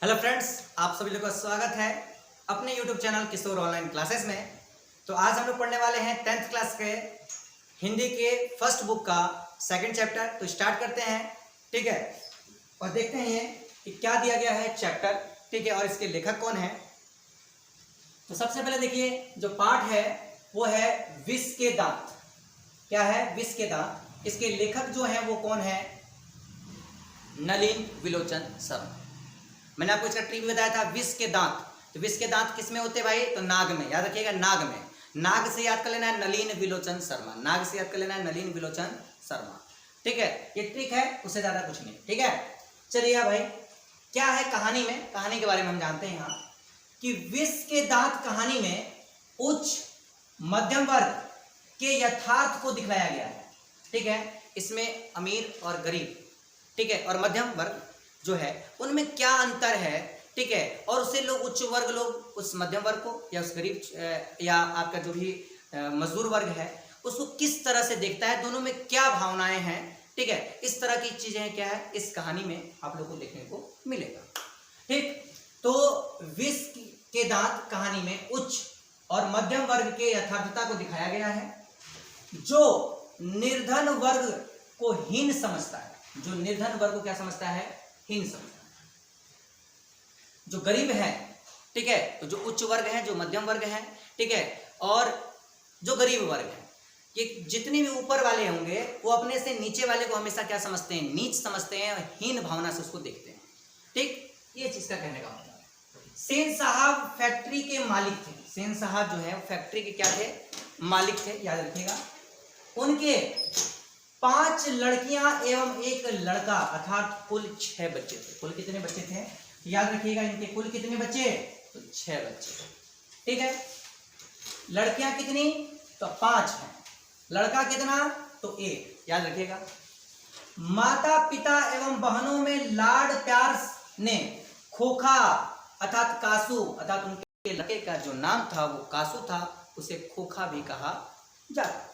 Hello friends, आप सभी लोगों का स्वागत है अपने यूट्यूब चैनल किशोर ऑनलाइन क्लासेस में। तो आज हम लोग पढ़ने वाले हैं 10th क्लास के हिंदी के फर्स्ट बुक का सेकंड चैप्टर। तो स्टार्ट करते हैं, ठीक है, और देखते हैं कि क्या दिया गया है चैप्टर, ठीक है, और इसके लेखक कौन है। तो सबसे पहले देखिए, जो पाठ है वो है विष के दांत। क्या है? विष के दांत। इसके लेखक जो है वो कौन है? नलिन विलोचन शर्मा। मैंने आपको इसका ट्रिक बताया था, विष के दांत। तो विष के दांत किस में होते हैं भाई? तो नाग में। याद रखिएगा, नाग में। नाग से याद कर लेना है नलिन विलोचन शर्मा। नाग से याद कर लेना है नलिन विलोचन शर्मा, ठीक है। ये ट्रिक है, उससे ज्यादा कुछ नहीं, ठीक है। चलिए भाई, क्या है कहानी में? कहानी के बारे में हम जानते हैं यहाँ कि विष के दांत कहानी में उच्च मध्यम वर्ग के यथार्थ को दिखलाया गया है, ठीक है। इसमें अमीर और गरीब, ठीक है, और मध्यम वर्ग जो है उनमें क्या अंतर है, ठीक है, और उसे लोग उच्च वर्ग लोग उस मध्यम वर्ग को या उस गरीब या आपका जो भी मजदूर वर्ग है उसको किस तरह से देखता है, दोनों में क्या भावनाएं हैं, ठीक है। इस तरह की चीजें क्या है इस कहानी में आप लोग को देखने को मिलेगा, ठीक। तो विष के दांत कहानी में उच्च और मध्यम वर्ग के यथार्थता को दिखाया गया है। जो निर्धन वर्ग को हीन समझता है, जो निर्धन वर्ग को क्या समझता है? हीन समझता है। जो गरीब है, ठीक है, तो जो उच्च वर्ग है, जो मध्यम वर्ग है, ठीक है, और जो गरीब वर्ग है, ये जितने भी ऊपर वाले होंगे वो अपने से नीचे वाले को हमेशा क्या समझते हैं? नीच समझते हैं और हीन भावना से उसको देखते हैं, ठीक। ये चीज का कहने का मतलब है। सेन साहब फैक्ट्री के मालिक थे। सेन साहब जो है फैक्ट्री के क्या थे? मालिक थे, याद रखिएगा। उनके 5 लड़कियां एवं 1 लड़का, अर्थात कुल 6 बच्चे थे। कुल कितने बच्चे थे? याद रखिएगा, इनके कुल कितने बच्चे? तो 6 बच्चे, ठीक है। लड़कियां कितनी? तो 5 हैं। लड़का कितना? तो 1, याद रखिएगा। माता पिता एवं बहनों में लाड प्यार ने खोखा अर्थात कासू, अर्थात उनके लड़के का जो नाम था वो कासू था, उसे खोखा भी कहा जाता,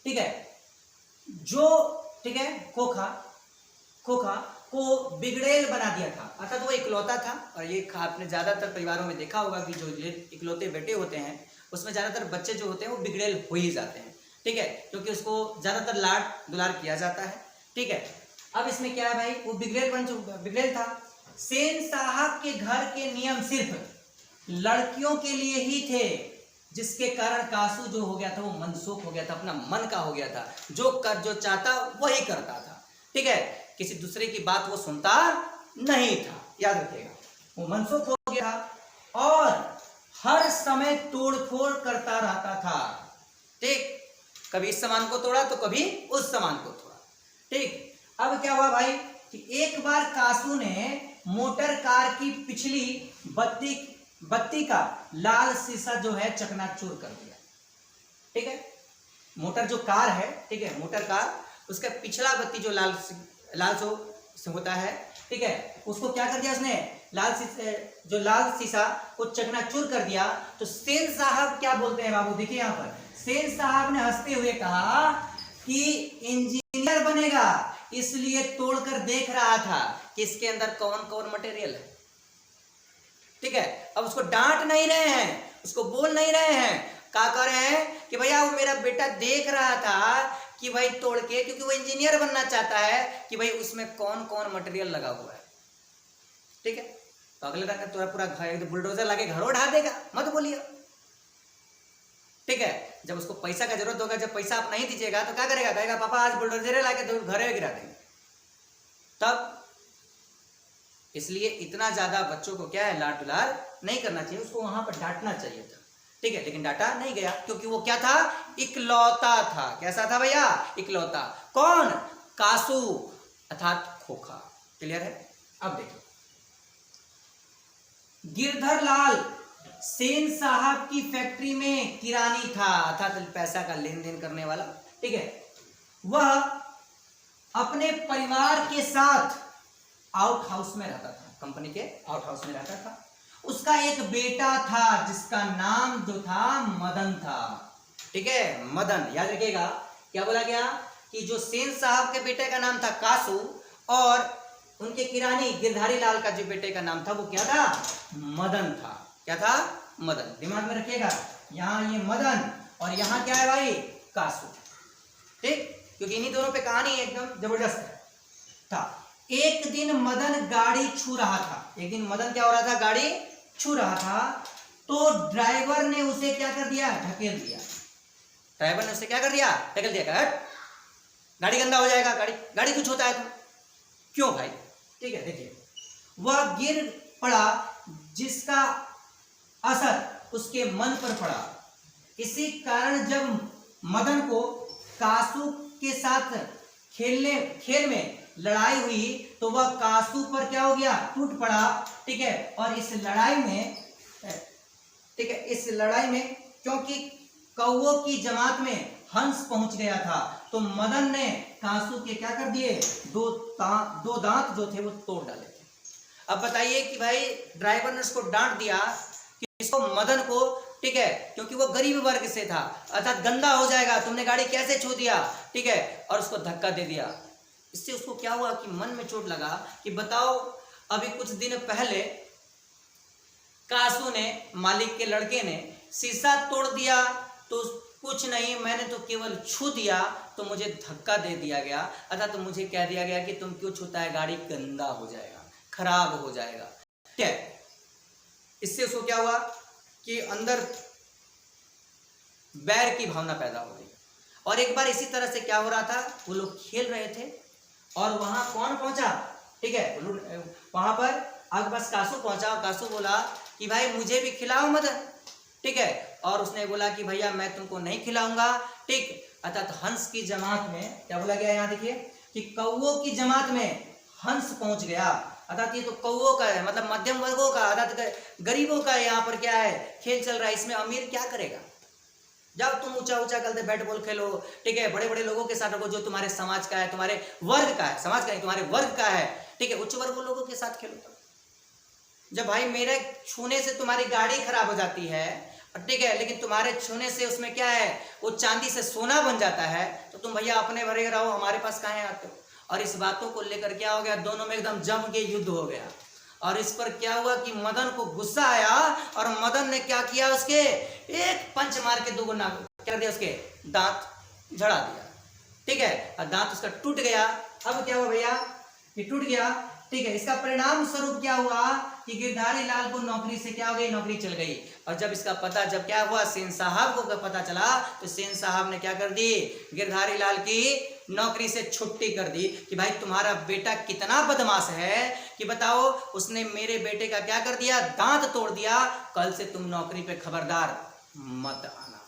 ठीक है। जो, ठीक है, खोखा को बिगड़ेल बना दिया था, अर्थात वो इकलौता था। और ये आपने ज्यादातर परिवारों में देखा होगा कि जो इकलौते बेटे होते हैं उसमें ज्यादातर बच्चे जो होते हैं वो बिगड़ेल हो ही जाते हैं, ठीक है, क्योंकि उसको ज्यादातर लाड दुलार किया जाता है, ठीक है। अब इसमें क्या है भाई? वो बिगड़ेल था। सेन साहब के घर के नियम सिर्फ लड़कियों के लिए ही थे, जिसके कारण कासू जो हो गया था वो मनसुख हो गया था, अपना मन का हो गया था। जो चाहता वही करता था, ठीक है, किसी दूसरे की बात वो सुनता नहीं था, याद रखिएगा। वो मनसुख हो गया और हर समय तोड़फोड़ करता रहता था, ठीक। कभी इस सामान को तोड़ा तो कभी उस सामान को तोड़ा, ठीक। अब क्या हुआ भाई कि एक बार कासू ने मोटर कार की पिछली बत्ती का लाल शीशा जो है चकनाचूर कर दिया, ठीक है। मोटर जो कार है, ठीक है, मोटर कार, उसका पिछला बत्ती जो लाल से होता है, ठीक है, उसको क्या कर दिया उसने? जो लाल शीशा को चकनाचूर कर दिया। तो सेन साहब क्या बोलते हैं बाबू? देखिए यहाँ पर सेन साहब ने हंसते हुए कहा कि इंजीनियर बनेगा इसलिए तोड़कर देख रहा था कि इसके अंदर कौन कौन मटेरियल है, ठीक है। अब उसको डांट नहीं रहे हैं, उसको बोल नहीं रहे हैं, क्या कर रहे हैं कि भैया वो मेरा बेटा देख रहा था कि भाई तोड़ के, क्योंकि वो इंजीनियर बनना चाहता है, कि भाई उसमें कौन कौन मटेरियल लगा हुआ है, ठीक है। तो अगले दिन तो पूरा घर बुलडोजर लाके घर उठा देगा, मत बोलिए, ठीक है। जब उसको पैसा का जरूरत होगा, जब पैसा आप नहीं दीजिएगा तो क्या करेगा? कहेगा पापा आज बुलडोजर लाके घर में गिरा देंगे। तब इसलिए इतना ज्यादा बच्चों को क्या है, लाड दुलार नहीं करना चाहिए, उसको वहां पर डांटना चाहिए था, ठीक है, लेकिन डांटा नहीं गया क्योंकि वो क्या था? इकलौता था। कैसा था भैया? इकलौता। कौन? कासू अर्थात खोखा। क्लियर है? अब देखो, गिरधर लाल सेन साहब की फैक्ट्री में किरानी था, अर्थात पैसा का लेन देन करने वाला, ठीक है। वह अपने परिवार के साथ आउट हाउस में रहता था, कंपनी के आउट हाउस में रहता था। उसका एक बेटा था जिसका नाम जो था मदन था, ठीक है, मदन। याद रखिएगा क्या बोला गया कि जो सेन साहब के बेटे का नाम था कासू और उनके किरानी गिरधारी लाल का जो बेटे का नाम था वो क्या था? मदन था। क्या था? मदन। दिमाग में रखिएगा, यहाँ ये मदन और यहाँ क्या है भाई? कासू। ठीक, क्योंकि इन्हीं दोनों पे कहानी एकदम जबरदस्त है। था एक दिन मदन गाड़ी छू रहा था। एक दिन मदन क्या हो रहा था? गाड़ी छू रहा था। तो ड्राइवर ने उसे क्या कर दिया? ढकेल दिया। ड्राइवर ने उसे क्या कर दिया? ढकेल दिया। हट, गाड़ी गंदा हो जाएगा, गाड़ी कुछ होता है तुम। क्यों भाई? ठीक है, देखिए, वह गिर पड़ा जिसका असर उसके मन पर पड़ा। इसी कारण जब मदन को कासू के साथ खेल में लड़ाई हुई तो वह कासू पर क्या हो गया? टूट पड़ा। ठीक है, और इस लड़ाई में, ठीक है, इस लड़ाई में क्योंकि कौवों की जमात में हंस पहुंच गया था तो मदन ने कासू के क्या कर दिए? दो दांत जो थे वो तोड़ डाले थे। अब बताइए कि भाई ड्राइवर ने उसको डांट दिया कि इसको मदन को, ठीक है, क्योंकि वो गरीब वर्ग से था, अर्थात गंदा हो जाएगा, तुमने गाड़ी कैसे छू दिया? ठीक है, और उसको धक्का दे दिया। इससे उसको क्या हुआ कि मन में चोट लगा कि बताओ, अभी कुछ दिन पहले कासू ने, मालिक के लड़के ने शीशा तोड़ दिया तो कुछ नहीं, मैंने तो केवल छू दिया तो मुझे धक्का दे दिया गया, अर्थात तो मुझे कह दिया गया कि तुम क्यों छूता है, गाड़ी गंदा हो जाएगा, खराब हो जाएगा। ठीक है, इससे उसको क्या हुआ कि अंदर बैर की भावना पैदा हो गई। और एक बार इसी तरह से क्या हो रहा था, वो लोग खेल रहे थे और वहां कौन पहुंचा? ठीक है, वहां पर आगे बस कासू पहुंचा और कासू बोला कि भाई मुझे भी खिलाओ मदन। ठीक है, और उसने बोला कि भैया मैं तुमको नहीं खिलाऊंगा। ठीक, अर्थात हंस की जमात में क्या बोला गया? यहाँ देखिए कि कौवों की जमात में हंस पहुंच गया, अर्थात ये तो कौवों का है, मतलब मध्यम वर्गों का, अर्थात गरीबों का यहाँ पर क्या है? खेल चल रहा है। इसमें अमीर क्या करेगा? जाओ तुम ऊंचा ऊंचा करते बैट बॉल खेलो। ठीक है, बड़े बड़े लोगों के साथ रखो जो तुम्हारे समाज का है, तुम्हारे वर्ग का है, समाज का नहीं, तुम्हारे वर्ग का है। ठीक है, उच्च वर्ग लोगों के साथ खेलो। तो जब भाई मेरे छूने से तुम्हारी गाड़ी खराब हो जाती है, ठीक है, लेकिन तुम्हारे छूने से उसमें क्या है? वो चांदी से सोना बन जाता है, तो तुम भैया अपने भरे रहो, हमारे पास काहे आते हो? और इस बातों को लेकर क्या हो गया? दोनों में एकदम जम के युद्ध हो गया। और इस पर क्या हुआ कि मदन को गुस्सा आया और मदन ने क्या किया? उसके एक पंच मार के 2 गुना क्या दिया? उसके दांत झड़ा दिया। ठीक है, और दांत उसका टूट गया। अब क्या हुआ भैया? ये टूट गया। ठीक है, इसका परिणाम स्वरूप क्या हुआ कि गिरधारी लाल को नौकरी से क्या हो गई? नौकरी चल गई। और जब इसका पता, जब क्या हुआ, सेन साहब को पता चला तो सेन साहब ने क्या कर दी? गिरधारी लाल की नौकरी से छुट्टी कर दी कि भाई तुम्हारा बेटा कितना बदमाश है कि बताओ, उसने मेरे बेटे का क्या कर दिया? दांत तोड़ दिया। कल से तुम नौकरी पे खबरदार मत आना।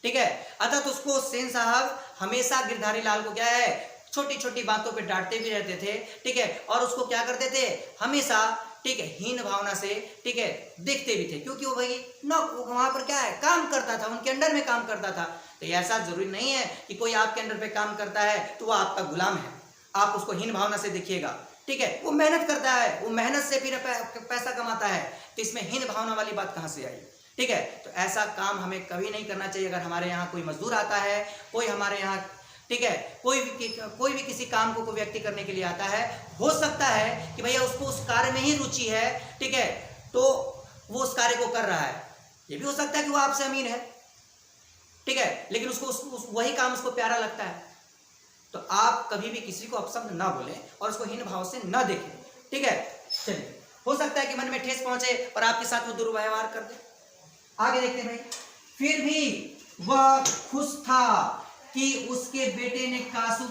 ठीक है, अतः उसको सेन साहब हमेशा गिरधारी लाल को क्या है? छोटी छोटी बातों पे डांटते भी रहते थे। ठीक है, और उसको क्या करते थे? हमेशा, ठीक है, हीन भावना से, ठीक है, देखते भी थे, क्योंकि वो भाई वहां पर क्या है? काम करता था, उनके अंडर में काम करता था। तो ऐसा जरूरी नहीं है कि कोई आपके अंडर पे काम करता है तो वो आपका गुलाम है, आप उसको हीन भावना से देखिएगा। ठीक है, वो मेहनत करता है, वो मेहनत से फिर पैसा कमाता है, तो इसमें हीन भावना वाली बात कहां से आई? ठीक है, तो ऐसा काम हमें कभी नहीं करना चाहिए। अगर हमारे यहाँ कोई मजदूर आता है, कोई हमारे यहाँ, ठीक है, कोई भी किसी काम को कोई व्यक्ति करने के लिए आता है, हो सकता है कि भैया उसको उस कार्य में ही रुचि है, ठीक है, तो वो उस कार्य को कर रहा है। ये भी हो सकता है कि वो आपसे अमीर है, ठीक है, लेकिन उसको वही काम उसको प्यारा लगता है। तो आप कभी भी किसी को अपशब्द ना बोलें और उसको हीन भाव से ना देखें। ठीक है, चलिए, हो सकता है कि मन में ठेस पहुंचे और आपके साथ वो दुर्व्यवहार कर दे। आगे देखते हैं भाई। फिर भी वह खुश था कि उसके बेटे ने कासू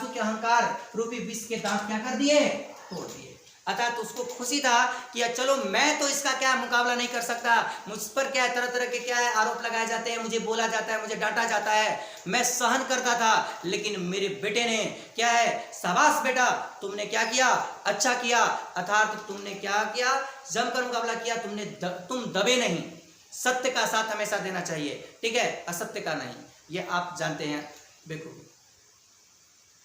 के अहंकार रूपी विष के दांत क्या कर दिए? तोड़ दिए। अर्थात उसको खुशी था कि चलो मैं तो इसका क्या मुकाबला नहीं कर सकता, मुझ पर क्या है, तरह तरह के क्या है आरोप लगाए जाते हैं, मुझे बोला जाता है, मुझे डांटा जाता है, मैं सहन करता था, लेकिन मेरे बेटे ने क्या है? शाबाश बेटा, तुमने क्या किया? अच्छा किया। अर्थात तुमने क्या किया? जमकर मुकाबला किया, तुम दबे नहीं। सत्य का साथ हमेशा देना चाहिए, ठीक है, असत्य का नहीं। ये आप जानते हैं बेखूबी।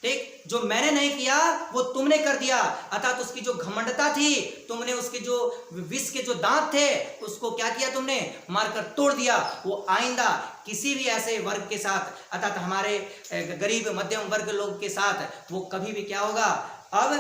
ठीक, जो मैंने नहीं किया वो तुमने कर दिया। अर्थात उसकी जो घमंडता थी, तुमने उसके जो विष के जो दांत थे उसको क्या किया? तुमने मारकर तोड़ दिया। वो आइंदा किसी भी ऐसे वर्ग के साथ, अर्थात हमारे गरीब मध्यम वर्ग लोग के साथ वो कभी भी क्या होगा? अब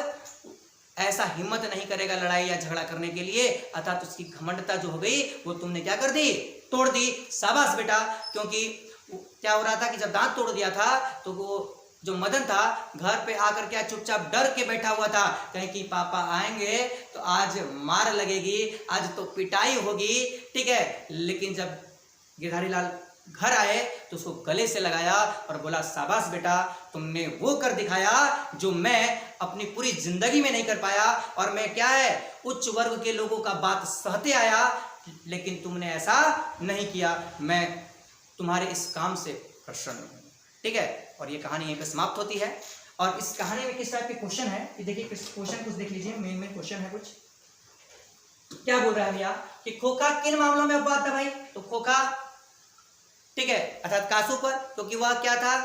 ऐसा हिम्मत नहीं करेगा लड़ाई या झगड़ा करने के लिए, अर्थात उसकी घमंडता जो हो गई वो तुमने क्या कर दी, तोड़ दी। शाबाश बेटा। क्योंकि क्या हो रहा था कि जब दांत तोड़ दिया था तो वो जो मदन था घर पे आकर क्या चुपचाप डर के बैठा हुआ था, कहीं कि पापा आएंगे तो आज मार लगेगी, आज तो पिटाई होगी, ठीक है। लेकिन जब गिरधारी लाल घर आए तो उसको गले से लगाया और बोला शाबाश बेटा, तुमने वो कर दिखाया जो मैं अपनी पूरी जिंदगी में नहीं कर पाया, और मैं क्या है उच्च वर्ग के लोगों का बात सहते आया, लेकिन तुमने ऐसा नहीं किया। मैं तुम्हारे इस काम से प्रसन्न हूं, ठीक है। और ये कहानी यहीं पे समाप्त होती है। और इस कहानी में किस टाइप के क्वेश्चन है कि देखिए, क्वेश्चन कुछ देख लीजिए, मेन क्वेश्चन है कुछ। क्या बोल रहा है भैया कि खोखा किन मामलों में अपवाद था भाई, तो खोखा, ठीक है, अर्थात कासू पर, क्योंकि वह क्या था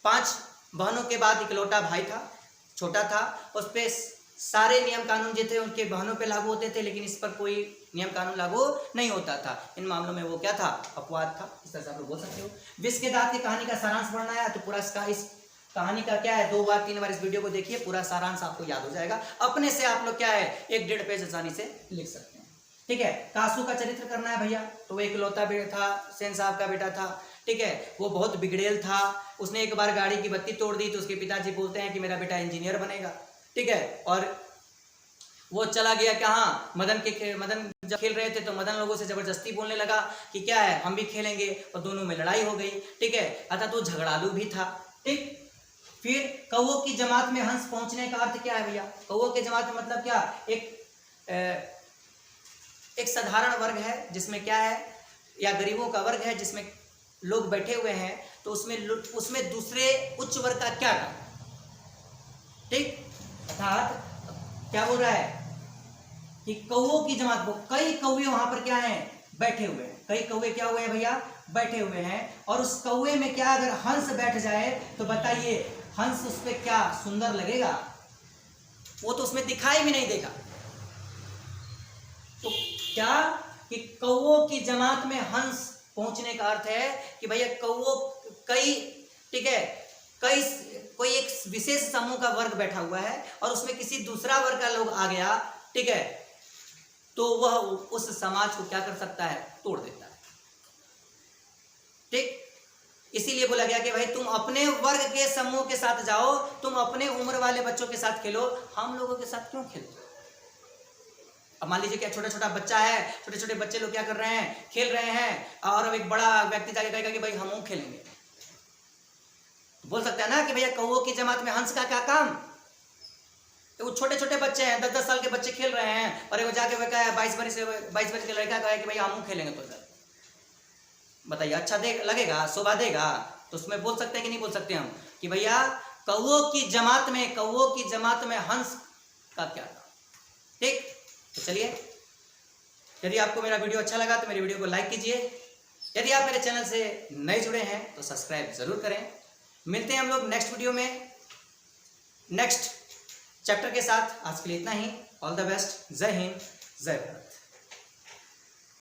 5 बहनों के बाद इकलौता भाई था, छोटा था, उस पर सारे नियम कानून जो थे उनके बहनों पे लागू होते थे, लेकिन इस पर कोई नियम कानून लागू नहीं होता था। इन मामलों में वो क्या था, अपवाद था, इस तरह से आप लोग बोल सकते हो। विष के दांत की कहानी का सारांश पढ़ना है तो पूरा इस कहानी का क्या है 2 बार 3 बार इस वीडियो को देखिए, पूरा सारांश आपको याद हो जाएगा। अपने से आप लोग क्या है 1-1.5 पेज आसानी से लिख सकते हैं, ठीक है। कासू का चरित्र करना है भैया, तो वो इकलौता बेटा था, सेन साहब का बेटा था, ठीक है। वो बहुत बिगड़ेल था, उसने एक बार गाड़ी की बत्ती तोड़ दी तो उसके पिताजी बोलते हैं कि मेरा बेटा इंजीनियर बनेगा, ठीक है। और वो चला गया कहाँ, मदन जब खेल रहे थे तो मदन लोगों से जबरदस्ती बोलने लगा कि क्या है हम भी खेलेंगे, और दोनों में लड़ाई हो गई, ठीक है। अर्थात वो झगड़ालू भी था, ठीक। फिर कौओं की जमात में हंस पहुंचने का अर्थ क्या है भैया, कौओं की जमात में मतलब क्या, एक साधारण वर्ग है जिसमें क्या है, या गरीबों का वर्ग है जिसमें लोग बैठे हुए हैं, तो उसमें दूसरे उच्च वर्ग का क्या काम, ठीक। अर्थात क्या बोल रहा है कि कौओं की जमात को, कई कौवे वहां पर क्या है बैठे हुए हैं, कई कौवे क्या हुए हैं भैया बैठे हुए हैं, और उस कौवे में क्या अगर हंस बैठ जाए तो बताइए हंस उस पर क्या सुंदर लगेगा, वो तो उसमें दिखाई भी नहीं देगा। तो क्या कि कौओं की जमात में हंस पहुंचने का अर्थ है कि भैया कौओं कई, ठीक है, कोई एक विशेष समूह का वर्ग बैठा हुआ है और उसमें किसी दूसरा वर्ग का लोग आ गया, ठीक है, तो वह उस समाज को क्या कर सकता है, तोड़ देता है, ठीक। इसीलिए बोला गया कि भाई तुम अपने वर्ग के समूह के साथ जाओ, तुम अपने उम्र वाले बच्चों के साथ खेलो, हम लोगों के साथ क्यों खेलते हो। अब मान लीजिए क्या छोटा छोटा बच्चा है, छोटे छोटे बच्चे लोग क्या कर रहे हैं, खेल रहे हैं, और अब एक बड़ा व्यक्ति जाके कहेगा कि भाई हम खेलेंगे, बोल सकता है ना कि भैया कौओं की जमात में हंस का क्या काम। तो वो छोटे छोटे बच्चे हैं, 10-10 साल के बच्चे खेल रहे हैं, और वो जाके वो कहा 22 वर्ष के लड़का कहे कि भैया हम खेलेंगे, तो सर बताइए अच्छा लगेगा, शोभा देगा। तो उसमें बोल सकते हैं कि नहीं बोल सकते हम कि भैया कौओं की जमात में हंस का क्या काम, ठीक। तो चलिए, यदि आपको मेरा वीडियो अच्छा लगा तो मेरी वीडियो को लाइक कीजिए, यदि आप मेरे चैनल से नए जुड़े हैं तो सब्सक्राइब जरूर करें। मिलते हैं हम लोग नेक्स्ट वीडियो में नेक्स्ट चैप्टर के साथ। आज के लिए इतना ही। All the best. जय हिंद, जय भारत।